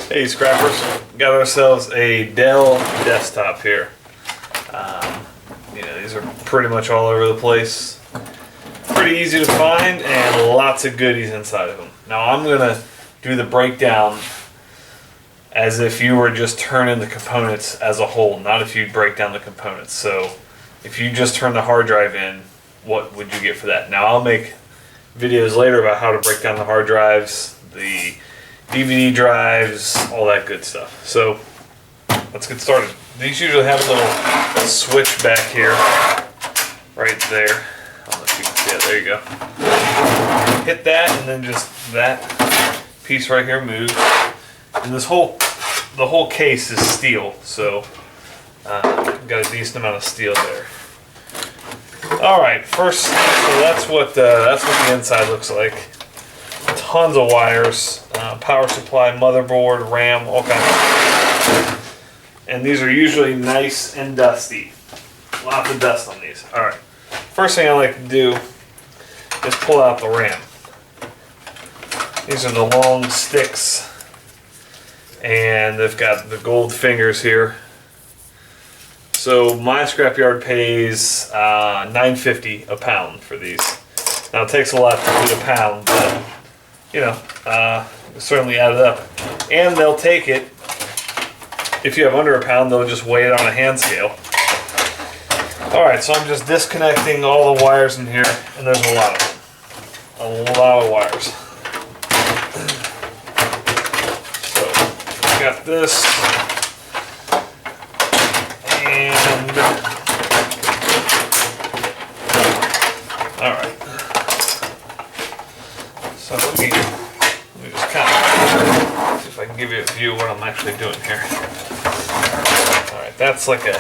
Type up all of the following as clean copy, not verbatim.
Hey scrappers, got ourselves a DELL desktop here. These are pretty much all over the place. Pretty easy to find and lots of goodies inside of them. Now I'm gonna do the breakdown as if you were just turning the components as a whole, not if you break down the components. So if you just turn the hard drive in, what would you get for that? Now I'll make videos later about how to break down the hard drives, the DVD drives, all that good stuff. So let's get started. These usually have a little switch back here, right there. I don't know if you can see it. There you go. Hit that, and then just that piece right here moves. And the whole case is steel, so got a decent amount of steel there. All right, first, so that's what the inside looks like. Tons of wires, power supply, motherboard, RAM, all kinds of stuff. And these are usually nice and dusty. Lots of dust on these. All right, first thing I like to do is pull out the RAM. These are the long sticks, and they've got the gold fingers here. So my scrapyard pays $9.50 a pound for these. Now it takes a lot to do a pound, but certainly add it up. And they'll take it. If you have under a pound, they'll just weigh it on a hand scale. All right, so I'm just disconnecting all the wires in here, and there's a lot of them. A lot of wires. So got this. And all right, so let me just kind of see if I can give you a view of what I'm actually doing here. All right, that's like a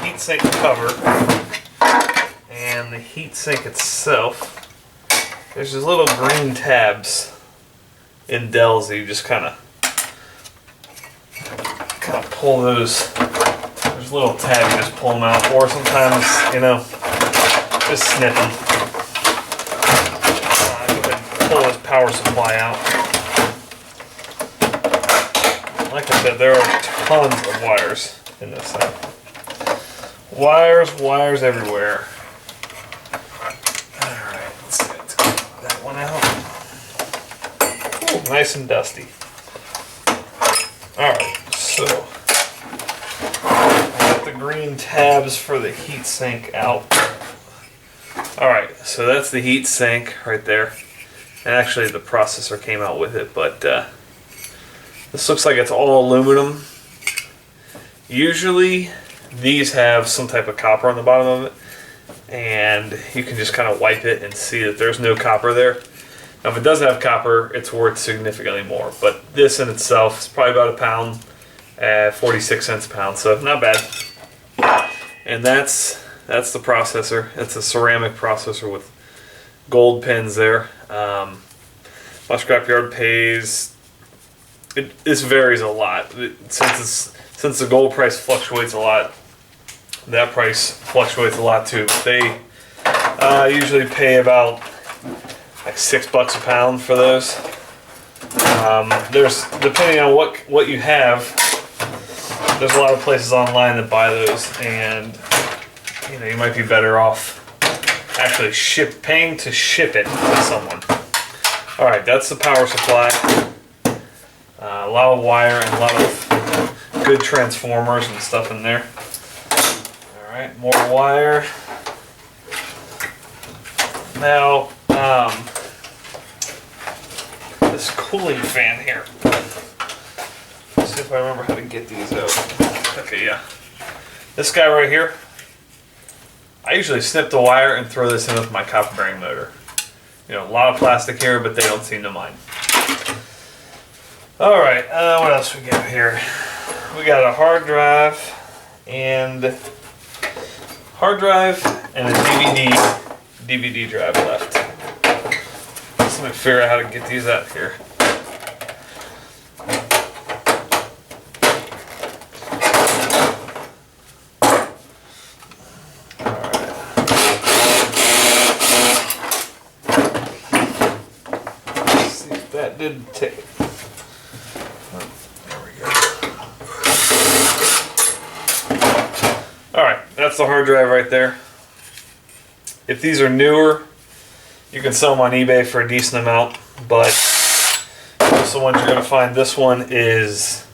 heat sink cover, and the heat sink itself. There's these little green tabs in DELLs that you just kind of pull those. There's a little tab, you just pull them out, or sometimes, just snip them. Go ahead and pull this power supply out. Like I said, there are tons of wires in this thing. Wires everywhere. Alright, let's get that one out. Ooh, nice and dusty. Alright, so the green tabs for the heat sink out. Alright, so that's the heat sink right there. And actually the processor came out with it, but this looks like it's all aluminum. Usually these have some type of copper on the bottom of it, and you can just kind of wipe it and see that there's no copper there. Now if it does have copper, it's worth significantly more, but this in itself is probably about a pound at 46 cents a pound, so not bad. And that's the processor. It's a ceramic processor with gold pins there. My scrapyard pays, this varies a lot. Since the gold price fluctuates a lot, that price fluctuates a lot too. They usually pay about like $6 a pound for those. There's, depending on what you have, there's a lot of places online that buy those, and you might be better off actually paying to ship it to someone. All right, that's the power supply. A lot of wire and a lot of good transformers and stuff in there. All right, more wire. Now, this cooling fan here. Let's see if I remember how to get these out. Okay, yeah. This guy right here, I usually snip the wire and throw this in with my copper bearing motor. A lot of plastic here, but they don't seem to mind. All right, what else we got here? We got a hard drive and a DVD drive left. Let me figure out how to get these out here. did tape. Oh, there we go. Alright, that's the hard drive right there. If these are newer, you can sell them on eBay for a decent amount, but most of the ones you're going to find, this one is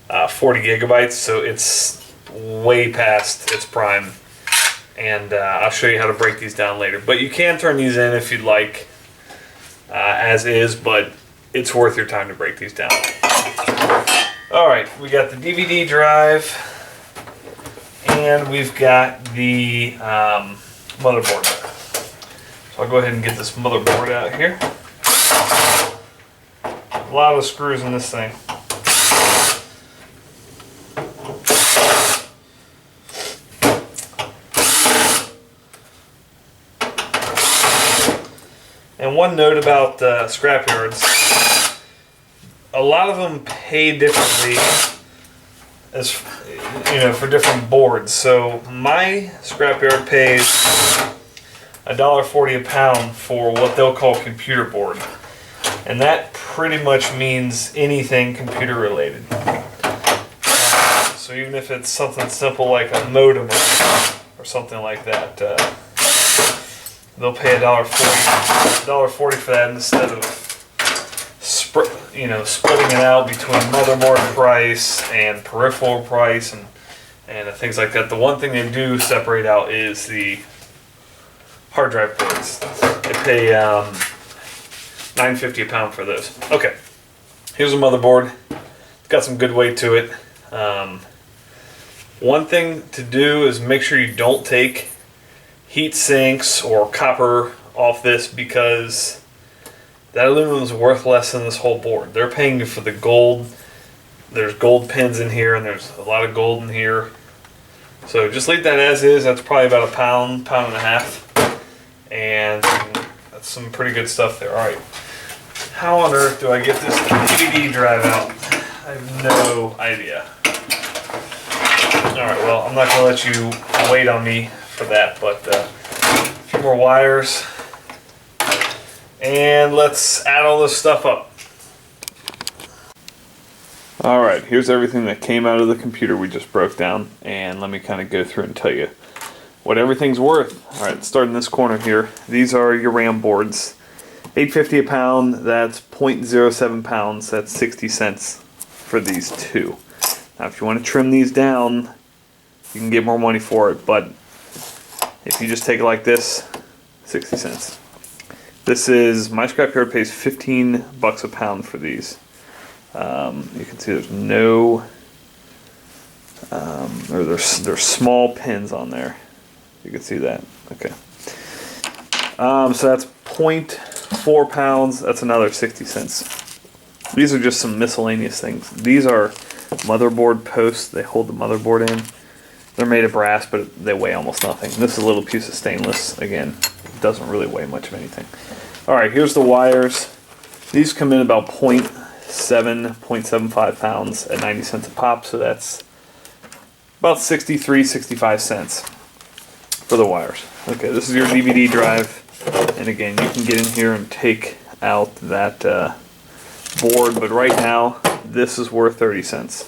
40 gigabytes, so it's way past its prime. And I'll show you how to break these down later. But you can turn these in if you'd like, as is, but it's worth your time to break these down. Alright, we got the DVD drive, and we've got the motherboard. So I'll go ahead and get this motherboard out here. A lot of screws in this thing. And one note about scrapyards, a lot of them pay differently as for different boards. So my scrapyard pays $1.40 a pound for what they'll call computer board, and that pretty much means anything computer related. So even if it's something simple like a modem or something like that, they'll pay $1.40 for that instead of splitting it out between motherboard price and peripheral price and things like that. The one thing they do separate out is the hard drive boards. They pay $9.50 a pound for those. Okay, here's a motherboard. It's got some good weight to it. One thing to do is make sure you don't take heat sinks or copper off this, because that aluminum is worth less than this whole board. They're paying you for the gold. There's gold pins in here, and there's a lot of gold in here. So just leave that as is. That's probably about a pound, pound and a half. And that's some pretty good stuff there. Alright, how on earth do I get this DVD drive out? I have no idea. Alright, well, I'm not going to let you wait on me for that, but a few more wires. And let's add all this stuff up. Alright, here's everything that came out of the computer we just broke down, and let me kind of go through and tell you what everything's worth. Alright, start in this corner here. These are your RAM boards. $8.50 a pound, that's 0.07 pounds, that's 60 cents for these two. Now if you want to trim these down, you can get more money for it, but if you just take it like this, 60 cents. This is, my scrapyard pays $15 a pound for these. You can see there's no, there's small pins on there. You can see that. Okay. So that's 0.4 pounds. That's another 60 cents. These are just some miscellaneous things. These are motherboard posts. They hold the motherboard in. They're made of brass, but they weigh almost nothing. This is a little piece of stainless. Again, it doesn't really weigh much of anything. Alright, here's the wires. These come in about 0.75 pounds at 90 cents a pop, so that's about 63-65 cents for the wires. Okay, this is your DVD drive, and again, you can get in here and take out that board, but right now, this is worth 30 cents.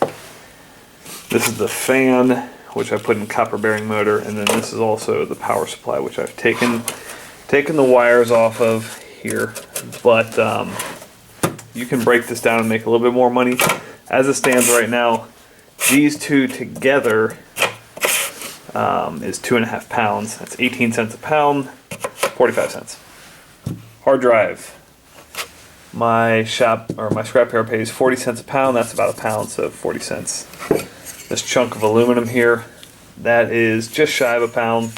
This is the fan, which I put in copper bearing motor, and then this is also the power supply, which I've taken the wires off of here, but you can break this down and make a little bit more money. As it stands right now, these two together is 2.5 pounds. That's 18 cents a pound, 45 cents. Hard drive. My scrapyard pays 40 cents a pound. That's about a pound, so 40 cents. This chunk of aluminum here, that is just shy of a pound.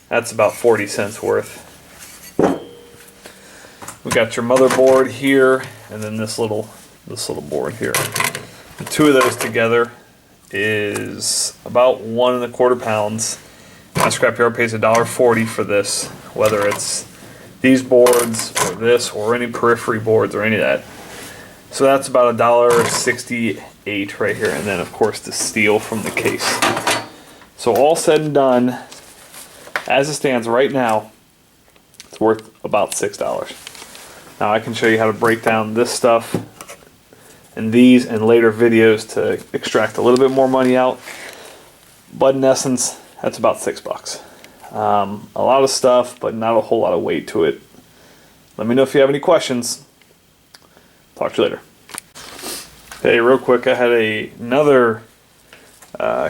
That's about 40 cents worth. We got your motherboard here, and then this little board here. The two of those together is about 1.25 pounds. My scrapyard pays $1.40 for this, whether it's these boards or this or any periphery boards or any of that. So that's about $1.68 right here, and then of course the steel from the case. So all said and done, as it stands right now, it's worth about $6. Now I can show you how to break down this stuff in these and later videos to extract a little bit more money out. But in essence, that's about $6. A lot of stuff, but not a whole lot of weight to it. Let me know if you have any questions. Talk to you later. Hey, real quick, I had another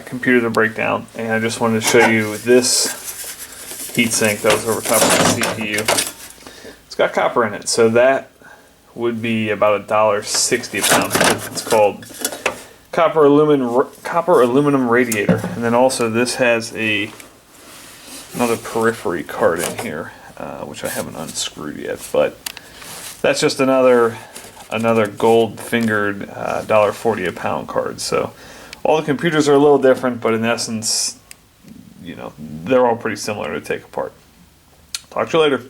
computer to break down, and I just wanted to show you this heatsink that was over top of the CPU. It's got copper in it, so that would be about $1.60 a pound. It's called copper aluminum radiator. And then also this has another periphery card in here, which I haven't unscrewed yet, but that's just another gold fingered $1.40 a pound card. So all the computers are a little different, but in essence, you know, they're all pretty similar to take apart. Talk to you later.